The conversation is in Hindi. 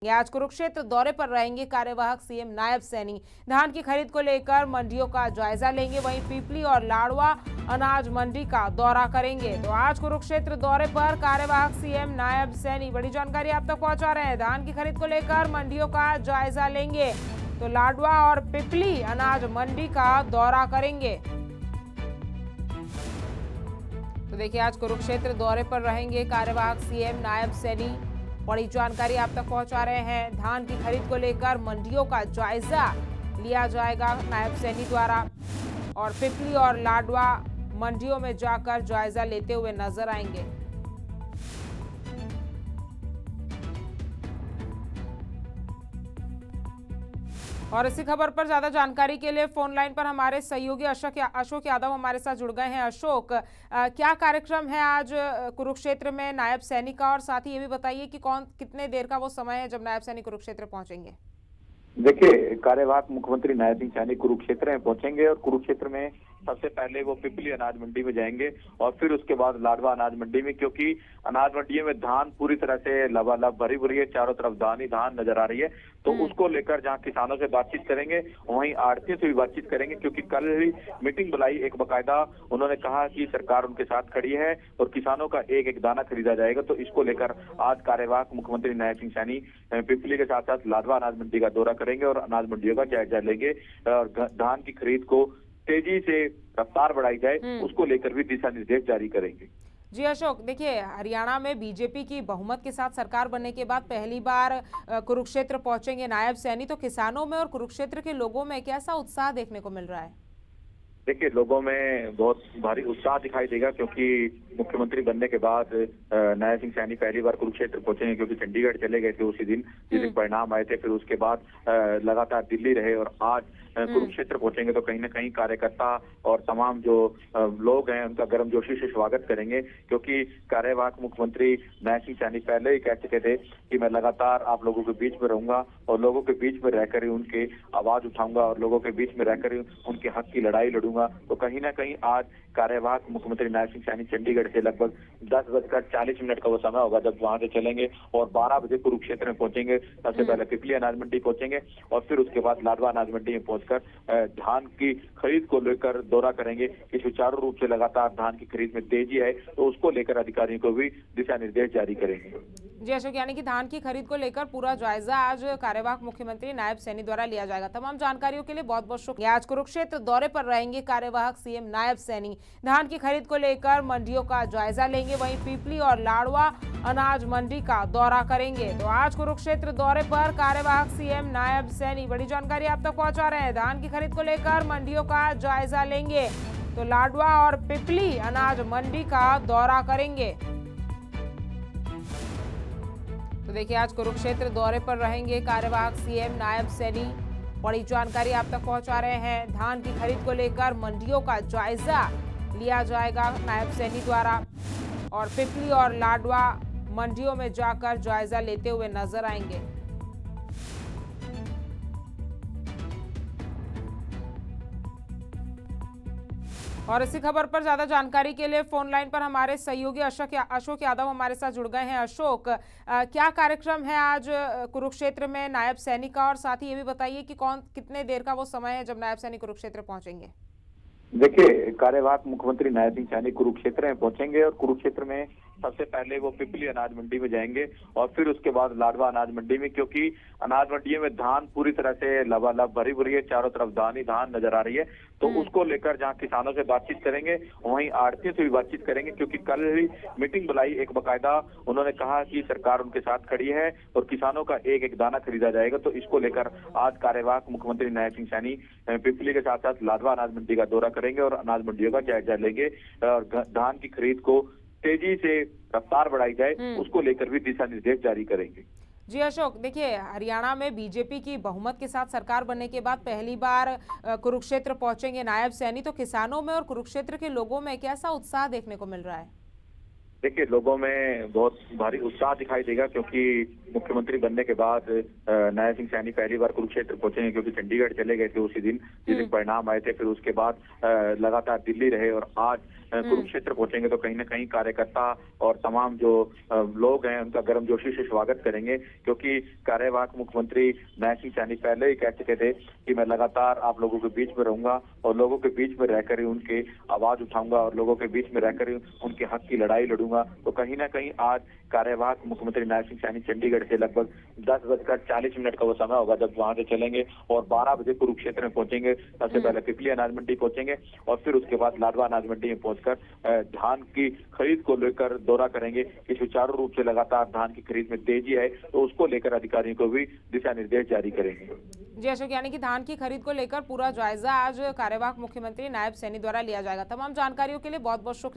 आज कुरुक्षेत्र दौरे पर रहेंगे कार्यवाहक सीएम नायब सैनी। धान की खरीद को लेकर मंडियों का जायजा लेंगे। वहीं पीपली और लाडवा अनाज मंडी का दौरा करेंगे। तो आज कुरुक्षेत्र दौरे पर कार्यवाहक सीएम नायब सैनी बड़ी जानकारी आप तक पहुंचा रहे हैं। धान की खरीद को लेकर मंडियों का जायजा लेंगे। तो लाडवा और पीपली अनाज मंडी का दौरा करेंगे। तो देखिए, आज कुरुक्षेत्र दौरे पर रहेंगे कार्यवाहक सीएम नायब सैनी। बड़ी जानकारी आप तक पहुंचा रहे हैं। धान की खरीद को लेकर मंडियों का जायजा लिया जाएगा नायब सैनी द्वारा, और पिपली और लाडवा मंडियों में जाकर जायजा लेते हुए नजर आएंगे। और इसी खबर पर ज्यादा जानकारी के लिए फोन लाइन पर हमारे सहयोगी अशोक यादव हमारे साथ जुड़ गए हैं। अशोक, क्या कार्यक्रम है आज कुरुक्षेत्र में नायब सैनी का, और साथ ही ये भी बताइए कि कितने देर का वो समय है जब नायब सैनी कुरुक्षेत्र पहुंचेंगे? देखिए, कार्यवाहक मुख्यमंत्री नायब सिंह सैनी कुरुक्षेत्र में पहुंचेंगे और कुरुक्षेत्र में सबसे पहले वो पिपली अनाज मंडी में जाएंगे और फिर उसके बाद लाडवा अनाज मंडी में, क्योंकि अनाज मंडियों में धान पूरी तरह से लबालब भरी भरी है, चारों तरफ धान ही धान नजर आ रही है। तो उसको लेकर जहां किसानों से बातचीत करेंगे वहीं आड़तियों से भी बातचीत करेंगे, क्योंकि कल ही मीटिंग बुलाई एक बकायदा। उन्होंने कहा कि सरकार उनके साथ खड़ी है और किसानों का एक एक दाना खरीदा जाएगा। तो इसको लेकर आज कार्यवाहक मुख्यमंत्री नायब सिंह सैनी पिपली के साथ साथ लाडवा अनाज मंडी का दौरा करेंगे और अनाज मंडियों का जायजा लेंगे और धान की खरीद को तेजी से रफ्तार बढ़ाई जाए उसको लेकर भी दिशा निर्देश जारी करेंगे। जी अशोक, देखिए, हरियाणा में बीजेपी की बहुमत के साथ सरकार बनने के बाद पहली बार कुरुक्षेत्र पहुंचेंगे नायब सैनी। तो किसानों में और कुरुक्षेत्र के लोगों में कैसा उत्साह देखने को मिल रहा है? देखिए, लोगों में बहुत भारी उत्साह दिखाई देगा, क्योंकि मुख्यमंत्री बनने के बाद नायब सिंह सैनी पहली बार कुरुक्षेत्र पहुंचेंगे, क्योंकि चंडीगढ़ चले गए थे उसी दिन जिस दिन परिणाम आए थे। फिर उसके बाद लगातार दिल्ली रहे और आज कुरुक्षेत्र पहुंचेंगे। तो कहीं ना कहीं कार्यकर्ता और तमाम जो लोग हैं उनका गर्मजोशी से स्वागत करेंगे, क्योंकि कार्यवाहक मुख्यमंत्री नायब सिंह सैनी पहले ही कह चुके थे कि मैं लगातार आप लोगों के बीच में रहूंगा और लोगों के बीच में रहकर ही उनकी आवाज उठाऊंगा और लोगों के बीच में रहकर ही उनके हक की लड़ाई लड़ूंगा। तो कहीं ना कहीं आज कार्यवाहक मुख्यमंत्री नायब सिंह सैनी चंडीगढ़ से लगभग 10:40 का वो समय होगा जब वहां से चलेंगे और 12 बजे कुरुक्षेत्र में पहुंचेंगे। सबसे पहले पिपली अनाज मंडी पहुंचेंगे और फिर उसके बाद लाडवा अनाज मंडी में पहुंचकर धान की खरीद को लेकर दौरा करेंगे कि सुचारू रूप से लगातार धान की खरीद में तेजी है, तो उसको लेकर अधिकारियों को भी दिशा निर्देश जारी करेंगे। जी अशोक, यानी कि धान की खरीद को लेकर पूरा जायजा आज कार्यवाहक मुख्यमंत्री नायब सैनी द्वारा लिया जाएगा। तमाम जानकारियों के लिए बहुत बहुत शुक्रिया। आज कुरुक्षेत्र दौरे पर रहेंगे कार्यवाहक सीएम नायब सैनी। धान की खरीद को लेकर मंडियों का जायजा लेंगे। वहीं पीपली और लाडवा अनाज मंडी का दौरा करेंगे। तो आज कुरुक्षेत्र दौरे पर कार्यवाहक सीएम नायब सैनी बड़ी जानकारी आप तक पहुंचा रहे हैं। धान की खरीद को लेकर मंडियों का जायजा लेंगे। तो लाडवा और पिपली अनाज मंडी का दौरा करेंगे। तो देखिए, आज कुरुक्षेत्र दौरे पर रहेंगे कार्यवाहक सीएम नायब सैनी। बड़ी जानकारी आप तक पहुंचा रहे हैं। धान की खरीद को लेकर मंडियों का जायजा लिया जाएगा नायब सैनी द्वारा, और पिपली और लाडवा मंडियों में जाकर जायजा लेते हुए नजर आएंगे। और इसी खबर पर ज्यादा जानकारी के लिए फोन लाइन पर हमारे सहयोगी अशोक यादव हमारे साथ जुड़ गए हैं। अशोक, क्या कार्यक्रम है आज कुरुक्षेत्र में नायब सैनी का, और साथ ही ये भी बताइए कि कितने देर का वो समय है जब नायब सैनी कुरुक्षेत्र पहुंचेंगे? देखिए, कार्यवाहक मुख्यमंत्री नायब सिंह सैनी कुरुक्षेत्र में पहुंचेंगे और कुरुक्षेत्र में सबसे पहले वो पिपली अनाज मंडी में जाएंगे और फिर उसके बाद लाडवा अनाज मंडी में, क्योंकि अनाज मंडियों में धान पूरी तरह से लबालब भरी भरी है, चारों तरफ धान ही धान नजर आ रही है। तो उसको लेकर जहां किसानों से बातचीत करेंगे वहीं आड़तियों से भी बातचीत करेंगे, क्योंकि कल ही मीटिंग बुलाई एक बकायदा। उन्होंने कहा कि सरकार उनके साथ खड़ी है और किसानों का एक एक दाना खरीदा जाएगा। तो इसको लेकर आज कार्यवाहक मुख्यमंत्री नायब सिंह सैनी पिपली के साथ साथ लाडवा अनाज मंडी का दौरा करेंगे और अनाज मंडियों का जायजा लेंगे और धान की खरीद को तेजी से रफ्तार बढ़ाई जाए उसको लेकर भी दिशा निर्देश जारी करेंगे। जी अशोक, देखिए, हरियाणा में बीजेपी की बहुमत के साथ सरकार बनने के बाद पहली बार कुरुक्षेत्र पहुंचेंगे नायब सैनी। तो किसानों में और कुरुक्षेत्र के लोगों में कैसा उत्साह देखने को मिल रहा है? देखिए, लोगों में बहुत भारी उत्साह दिखाई देगा, क्योंकि मुख्यमंत्री बनने के बाद नायब सिंह सैनी पहली बार कुरुक्षेत्र पहुंचेंगे, क्योंकि चंडीगढ़ चले गए थे उसी दिन जिस दिन परिणाम आए थे। फिर उसके बाद लगातार दिल्ली रहे और आज कुरुक्षेत्र पहुंचेंगे। तो कहीं ना कहीं कार्यकर्ता और तमाम जो लोग हैं उनका गर्मजोशी से स्वागत करेंगे, क्योंकि कार्यवाहक मुख्यमंत्री नायब सिंह सैनी पहले ही कह चुके थे कि मैं लगातार आप लोगों के बीच में रहूंगा और लोगों के बीच में रहकर ही उनकी आवाज उठाऊंगा और लोगों के बीच में रहकर ही उनके हक की लड़ाई लड़ूंगा। तो कहीं ना कहीं आज कार्यवाहक मुख्यमंत्री नायब सिंह सैनी चंडीगढ़ से लगभग 10:40 का वो समय होगा जब वहां से चलेंगे और 12 बजे कुरुक्षेत्र में पहुंचेंगे। सबसे पहले पिपली अनाज मंडी पहुंचेंगे और फिर उसके बाद लाडवा अनाज मंडी में पहुंचकर धान की खरीद को लेकर दौरा करेंगे कि सुचारू रूप से लगातार धान की खरीद में तेजी है, तो उसको लेकर अधिकारियों को भी दिशा निर्देश जारी करेंगे। जी अशोक, यानी कि धान की खरीद को लेकर पूरा जायजा आज कार्यवाहक मुख्यमंत्री नायब सैनी द्वारा लिया जाएगा। तमाम जानकारियों के लिए बहुत बहुत शुक्रिया।